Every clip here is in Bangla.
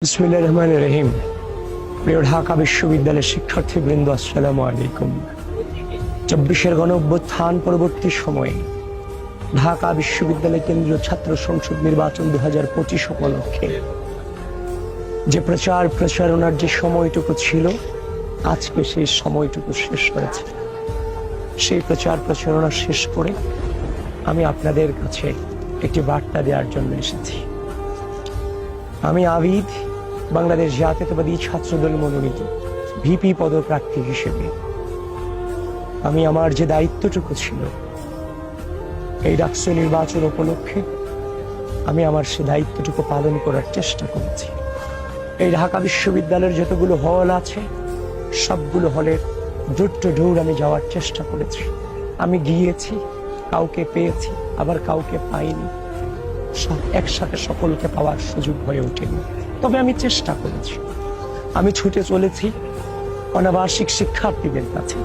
বিসমিল্লাহির রহমানির রহিম। প্রিয় ঢাকা বিশ্ববিদ্যালয়ের শিক্ষার্থীবৃন্দ, আসসালামু আলাইকুম। ২৪-এর গণঅভ্যুত্থান পরবর্তী সময়ে ঢাকা বিশ্ববিদ্যালয় কেন্দ্রীয় ছাত্র সংসদ নির্বাচন ২০২৫ উপলক্ষে যে প্রচারণার যে সময়টুকু ছিল, আজকে সেই সময়টুকু শেষ হয়েছে। সেই প্রচারণা শেষ করে আমি আপনাদের কাছে একটি বার্তা দেওয়ার জন্য এসেছি। আমি আবিদ, বাংলাদেশ জাতীয়তাবাদী ছাত্রদল মনোনীত ভিপি পদপ্রার্থী হিসেবে আমি আমার যে দায়িত্বটুকু ছিল এই ডাকসু নির্বাচন উপলক্ষে আমি আমার সে দায়িত্বটুকু পালন করার চেষ্টা করেছি। এই ঢাকা বিশ্ববিদ্যালয়ের যতগুলো হল আছে, সবগুলো হলের ডোর টু ডোর আমি যাওয়ার চেষ্টা করেছি। আমি গিয়েছি, কাউকে পেয়েছি, আবার কাউকে পাইনি। একসাথে সকলকে পাওয়ার সুযোগ হয়ে ওঠেনি, তবে আমি চেষ্টা করেছি। আমি ছুটে চলেছি অনাবাসিক শিক্ষার্থীদের কাছে,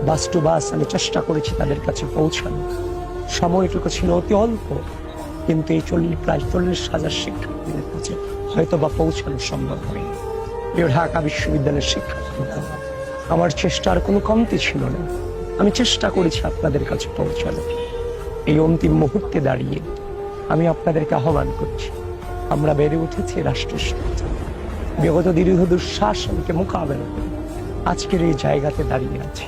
বাস টু বাস আমি চেষ্টা করেছি তাদের কাছে পৌঁছানো। সময়টুকু ছিল অতি অল্প, কিন্তু এই প্রায় ৪০,০০০ শিক্ষার্থীদের কাছে হয়তো বা পৌঁছানো সম্ভব হয়নি। ঢাকা বিশ্ববিদ্যালয়ের শিক্ষার্থী, আমার চেষ্টার কোনো কমতি ছিল না। আমি চেষ্টা করেছি আপনাদের কাছে পৌঁছানো। এই অন্তিম মুহূর্তে দাঁড়িয়ে আমি আপনাদেরকে আহ্বান করছি, আমরা বেড়ে উঠেছি রাষ্ট্রের স্বার্থে। বিগত দীর্ঘ দুঃশাসনকে মোকাবেলা করে আজকের এই জায়গাতে দাঁড়িয়ে আছি।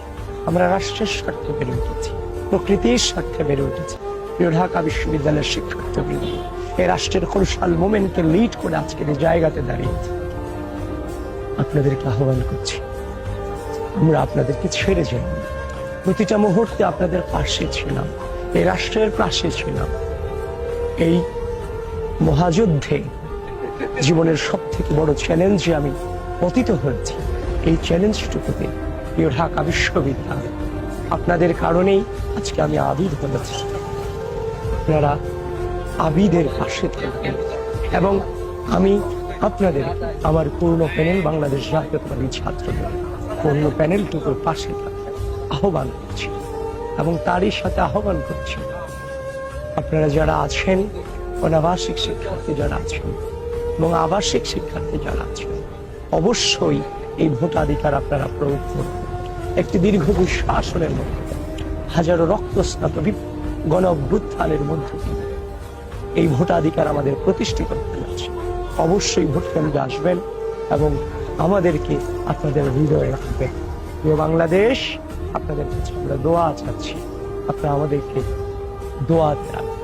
আমরা রাষ্ট্রের স্বার্থে বেড়ে উঠেছি, প্রকৃতির স্বার্থে বেড়ে উঠেছি। প্রিয় ঢাকা বিশ্ববিদ্যালয়ের শিক্ষার্থীবৃন্দ, এই রাষ্ট্রের ক্রুশাল মোমেন্টকে লিড করে আজকের এই জায়গাতে দাঁড়িয়েছি। আপনাদেরকে আহ্বান করছি, আমরা আপনাদেরকে ছেড়ে যাই। প্রতিটা মুহূর্তে আপনাদের পাশে ছিলাম, এই রাষ্ট্রের পাশে ছিলাম। এই মহাযুদ্ধে জীবনের সব থেকে বড় চ্যালেঞ্জে আমি পতিত হয়েছি। এই চ্যালেঞ্জটুকুতে প্রিয় ঢাকা বিশ্ববিদ্যালয়, আপনাদের কারণেই আজকে আমি আবিদ হয়েছি। আপনারা আবিদের পাশে থাকবেন এবং আমি আপনাদের আমার পূর্ণ প্যানেল বাংলাদেশ জাতীয়তাবাদী ছাত্রদল পূর্ণ প্যানেলটুকুর পাশে থাকতে আহ্বান করছি এবং তারই সাথে আহ্বান করছি আপনারা যারা আছেন, অনাবাসিক শিক্ষার্থী যারা আছেন এবং আবাসিক শিক্ষার্থী যারা আছেন, অবশ্যই এই ভোটাধিকার আপনারা প্রয়োগ করবেন। একটি দীর্ঘ দুঃশাসনের মধ্যে, হাজারো রক্তস্নাত গণ অভ্যুত্থানের মধ্যে এই ভোটাধিকার আমাদের প্রতিষ্ঠিত করতে যাচ্ছে। অবশ্যই ভোট কেন্দ্রে আসবেন এবং আমাদেরকে আপনাদের হৃদয়ে রাখবেন। প্রিয় বাংলাদেশ, আপনাদের কাছে আমরা দোয়া চাচ্ছি, আপনারা আমাদেরকে দোয়াতে রাখবেন।